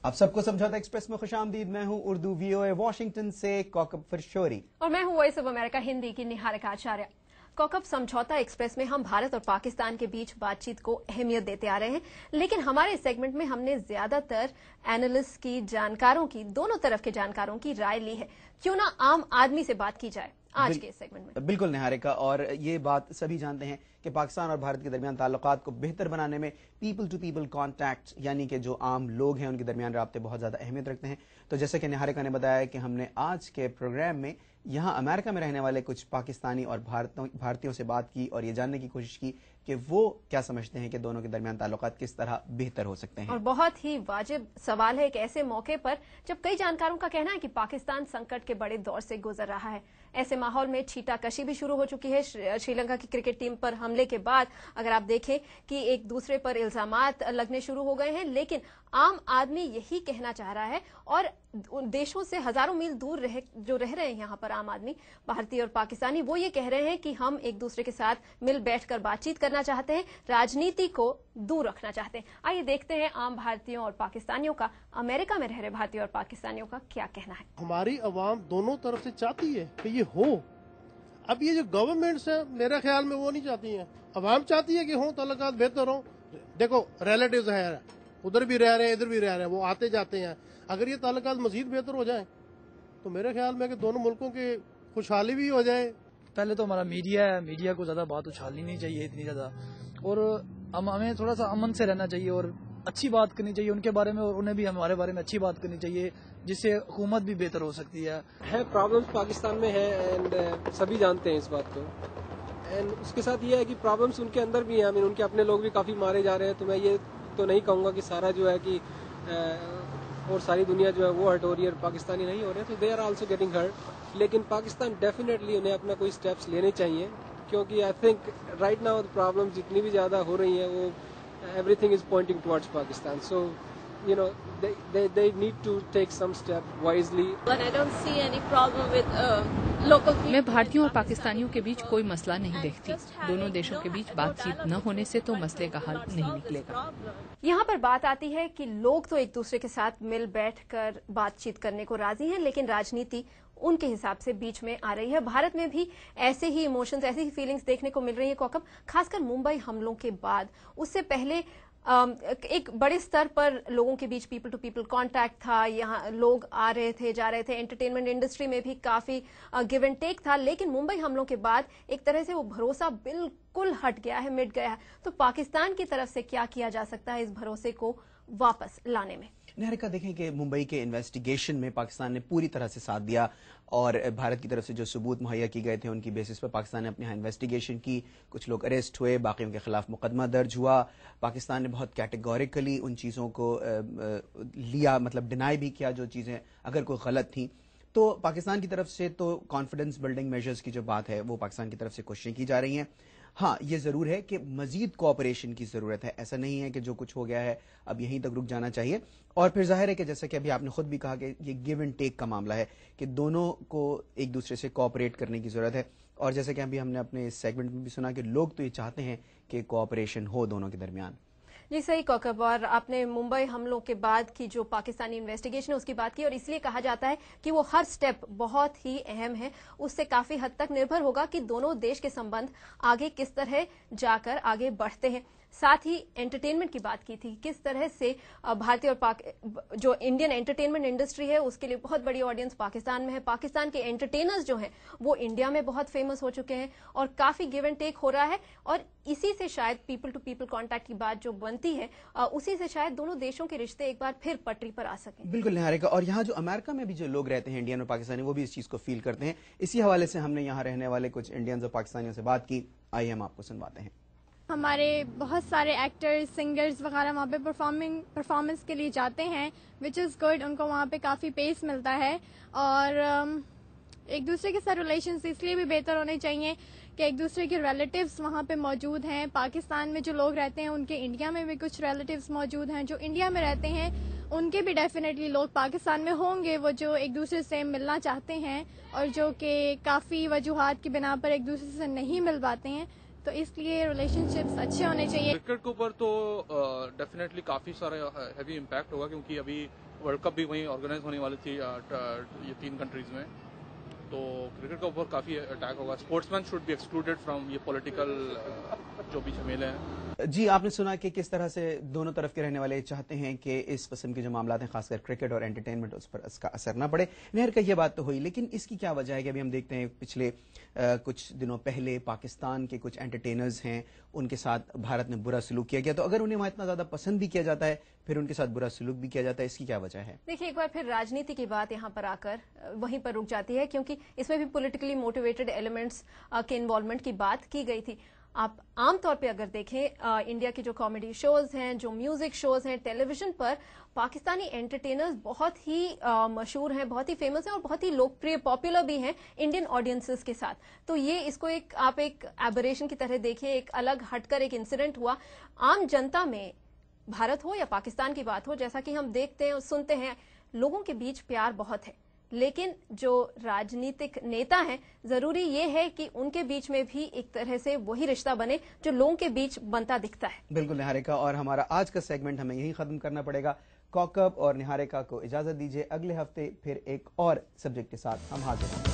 आप सबको समझौता एक्सप्रेस में खुशामदीद। मैं हूं उर्दू VOA वॉशिंगटन से कौकब फरशोरी और मैं हूं वॉइस ऑफ अमेरिका हिंदी की निहारिका आचार्य। कौकब, समझौता एक्सप्रेस में हम भारत और पाकिस्तान के बीच बातचीत को अहमियत देते आ रहे हैं, लेकिन हमारे इस सेगमेंट में हमने ज्यादातर एनालिस्ट की, जानकारों की, दोनों तरफ के जानकारों की राय ली है। क्यों ना आम आदमी से बात की जाए आज के सेगमेंट में। बिल्कुल निहारिका, और ये बात सभी जानते हैं कि पाकिस्तान और भारत के दरमियान ताल्लुकात को बेहतर बनाने में पीपल टू पीपल कॉन्टैक्ट, यानी कि जो आम लोग हैं उनके दरमियान राब्ते बहुत ज़्यादा अहमियत रखते हैं। तो जैसे कि निहारिका ने बताया कि हमने आज के प्रोग्राम में यहाँ अमेरिका में रहने वाले कुछ पाकिस्तानी और भारतीयों से बात की और ये जानने की कोशिश की कि वो क्या समझते हैं कि दोनों के दरमियान ताल्लुकात किस तरह बेहतर हो सकते हैं। और बहुत ही वाजिब सवाल है एक ऐसे मौके पर जब कई जानकारों का कहना है कि पाकिस्तान संकट के बड़े दौर से गुजर रहा है। ऐसे माहौल में छीटाकशी भी शुरू हो चुकी है। श्रीलंका की क्रिकेट टीम पर हमले के बाद अगर आप देखें कि एक दूसरे पर इल्जामात लगने शुरू हो गए हैं, लेकिन आम आदमी यही कहना चाह रहा है और देशों से हजारों मील दूर जो रह रहे हैं यहाँ पर आम आदमी, भारतीय और पाकिस्तानी, वो ये कह रहे हैं कि हम एक दूसरे के साथ मिल बैठकर बातचीत करना चाहते हैं, राजनीति को दूर रखना चाहते हैं। आइए देखते हैं आम भारतीयों और पाकिस्तानियों का, अमेरिका में रह रहे भारतीयों और पाकिस्तानियों का क्या कहना है। हमारी अवाम दोनों तरफ से चाहती है कि ये हो। अब ये जो गवर्नमेंट्स है मेरे ख्याल में वो नहीं चाहती है, अवाम चाहती है कि हो, ताल्लुकात बेहतर हो। देखो रिलेटिव्स है, उधर भी रह रहे हैं, इधर भी रह रहे हैं, वो आते जाते हैं। अगर ये ताल्लुकात मजीद बेहतर हो जाए तो मेरे ख्याल में कि दोनों मुल्कों की खुशहाली भी हो जाए। पहले तो हमारा मीडिया है, मीडिया को ज्यादा बात उछालनी नहीं चाहिए इतनी ज्यादा, और हमें थोड़ा सा अमन से रहना चाहिए और अच्छी बात करनी चाहिए उनके बारे में, और उन्हें भी हमारे बारे में अच्छी बात करनी चाहिए, जिससे हुकूमत भी बेहतर हो सकती है। प्रॉब्लम्स पाकिस्तान में है एंड सभी जानते हैं इस बात को। एंड उसके साथ ये है कि प्रॉब्लम्स उनके अंदर भी हैं। आई मीन उनके अपने लोग भी काफी मारे जा रहे हैं। तो मैं ये तो नहीं कहूँगा कि सारा जो है कि और सारी दुनिया जो है वो हर्ट हो रही है और पाकिस्तानी नहीं हो रहे, तो they are also getting hurt. लेकिन पाकिस्तान डेफिनेटली उन्हें अपना कोई स्टेप्स लेने चाहिए, क्योंकि I think right now problems जितनी भी ज्यादा हो रही हैं वो everything is pointing towards Pakistan. So, you know, they need to take some step wisely. But I don't see any problem with local people. मैं भारतीयों और पाकिस्तानियों के बीच कोई मसला नहीं देखती। दोनों देशों के बीच बातचीत न होने से तो मसले का हल नहीं निकलेगा। यहाँ पर बात आती है कि लोग तो एक दूसरे के साथ मिल बैठकर बातचीत करने को राजी हैं, लेकिन राजनीति उनके हिसाब से बीच में आ रही है। भारत में भी ऐसे ही इमोशंस, ऐसी ही फीलिंग्स देखने को मिल रही है कौकब, खासकर मुंबई हमलों के बाद। उससे पहले एक बड़े स्तर पर लोगों के बीच पीपल टू पीपल कांटेक्ट था, यहाँ लोग आ रहे थे, जा रहे थे, एंटरटेनमेंट इंडस्ट्री में भी काफी गिव एंड टेक था। लेकिन मुंबई हमलों के बाद एक तरह से वो भरोसा बिल्कुल हट गया है, मिट गया है। तो पाकिस्तान की तरफ से क्या किया जा सकता है इस भरोसे को वापस लाने में? निहारिका, देखें कि मुंबई के इन्वेस्टिगेशन में पाकिस्तान ने पूरी तरह से साथ दिया और भारत की तरफ से जो सबूत मुहैया किए गए थे उनकी बेसिस पर पाकिस्तान ने अपने यहाँ इन्वेस्टिगेशन की। कुछ लोग अरेस्ट हुए, बाकियों के खिलाफ मुकदमा दर्ज हुआ। पाकिस्तान ने बहुत कैटेगोरिकली उन चीज़ों को लिया, मतलब डिनाई भी किया जो चीज़ें अगर कोई गलत थी। तो पाकिस्तान की तरफ से तो कॉन्फिडेंस बिल्डिंग मेजर्स की जो बात है वो पाकिस्तान की तरफ से कोशिशें की जा रही हैं। हाँ, ये जरूर है कि मजीद कोऑपरेशन की जरूरत है। ऐसा नहीं है कि जो कुछ हो गया है अब यहीं तक रुक जाना चाहिए। और फिर जाहिर है कि जैसा कि अभी आपने खुद भी कहा कि ये गिव एंड टेक का मामला है कि दोनों को एक दूसरे से कोऑपरेट करने की जरूरत है। और जैसे कि अभी हमने अपने इस सेगमेंट में भी सुना कि लोग तो ये चाहते हैं कि कोऑपरेशन हो दोनों के दरमियान। जी सही कौकब, और आपने मुंबई हमलों के बाद की जो पाकिस्तानी इन्वेस्टिगेशन है उसकी बात की, और इसलिए कहा जाता है कि वो हर स्टेप बहुत ही अहम है। उससे काफी हद तक निर्भर होगा कि दोनों देश के संबंध आगे किस तरह जाकर आगे बढ़ते हैं। साथ ही एंटरटेनमेंट की बात की थी, किस तरह से भारतीय और जो इंडियन एंटरटेनमेंट इंडस्ट्री है उसके लिए बहुत बड़ी ऑडियंस पाकिस्तान में है। पाकिस्तान के एंटरटेनर्स जो हैं वो इंडिया में बहुत फेमस हो चुके हैं और काफी गिव एंड टेक हो रहा है। और इसी से शायद पीपल टू पीपल कॉन्टैक्ट की बात जो बनती है, उसी से शायद दोनों देशों के रिश्ते एक बार फिर पटरी पर आ सकें। बिल्कुल निहारिका, और यहाँ जो अमेरिका में भी जो लोग रहते हैं इंडियन और पाकिस्तानी, वो भी इस चीज को फील करते हैं। इसी हवाले से हमने यहाँ रहने वाले कुछ इंडियंस और पाकिस्तानियों से बात की। आइए हम आपको सुनवाते हैं। हमारे बहुत सारे एक्टर्स, सिंगर्स वगैरह वहाँ पे परफॉर्मेंस के लिए जाते हैं, विच इज़ गुड। उनको वहाँ पे काफ़ी पेस मिलता है और एक दूसरे के साथ रिलेशंस इसलिए भी बेहतर होने चाहिए कि एक दूसरे के रिलेटिव्स वहाँ पे मौजूद हैं। पाकिस्तान में जो लोग रहते हैं उनके इंडिया में भी कुछ रिलेटिव्स मौजूद हैं। जो इंडिया में रहते हैं उनके भी डेफिनेटली लोग पाकिस्तान में होंगे, वो जो एक दूसरे से मिलना चाहते हैं और जो कि काफ़ी वजूहात की बिना पर एक दूसरे से नहीं मिल पाते हैं। तो इसलिए रिलेशनशिप्स अच्छे होने चाहिए। क्रिकेट के ऊपर तो डेफिनेटली काफ़ी सारा हैवी इम्पैक्ट होगा, क्योंकि अभी वर्ल्ड कप भी वहीं ऑर्गेनाइज होने वाली थी ये 3 कंट्रीज में, तो क्रिकेट के ऊपर काफ़ी अटैक होगा. Sportsman should be excluded from ये पॉलिटिकल जो भी झमेले हैं. जी, आपने सुना कि किस तरह से दोनों तरफ के रहने वाले चाहते हैं कि इस किस्म के जो मामला हैं, खासकर क्रिकेट और एंटरटेनमेंट, उस पर इसका असर ना पड़े. नहर का ये बात तो हुई, लेकिन इसकी क्या वजह है कि अभी हम देखते हैं पिछले कुछ दिनों पहले पाकिस्तान के कुछ एंटरटेनर्स हैं, उनके साथ भारत ने बुरा सलूक किया गया. तो अगर उन्हें वहाँ इतना ज़्यादा पसंद भी किया जाता है, फिर उनके साथ बुरा सलूक भी किया जाता है, इसकी क्या वजह है? देखिए, एक बार फिर राजनीति की बात यहाँ पर आकर वहीं पर रुक जाती है, क्योंकि इसमें भी पॉलिटिकली मोटिवेटेड एलिमेंट्स के इन्वॉल्वमेंट की बात की गई थी. आप आमतौर पे अगर देखें इंडिया के जो कॉमेडी शोज हैं, जो म्यूजिक शोज हैं टेलीविजन पर, पाकिस्तानी एंटरटेनर्स बहुत ही मशहूर हैं, बहुत ही फेमस हैं और बहुत ही लोकप्रिय, पॉपुलर भी हैं इंडियन ऑडियंसेस के साथ. तो ये इसको आप एक एबरेशन की तरह देखिए, एक अलग हटकर एक इंसिडेंट हुआ. आम जनता में, भारत हो या पाकिस्तान की बात हो, जैसा कि हम देखते हैं और सुनते हैं, लोगों के बीच प्यार बहुत है, लेकिन जो राजनीतिक नेता हैं, जरूरी ये है कि उनके बीच में भी एक तरह से वही रिश्ता बने जो लोगों के बीच बनता दिखता है. बिल्कुल निहारिका, और हमारा आज का सेगमेंट हमें यही खत्म करना पड़ेगा. कौकब और निहारिका को इजाजत दीजिए. अगले हफ्ते फिर एक और सब्जेक्ट के साथ हम हाजिर होंगे.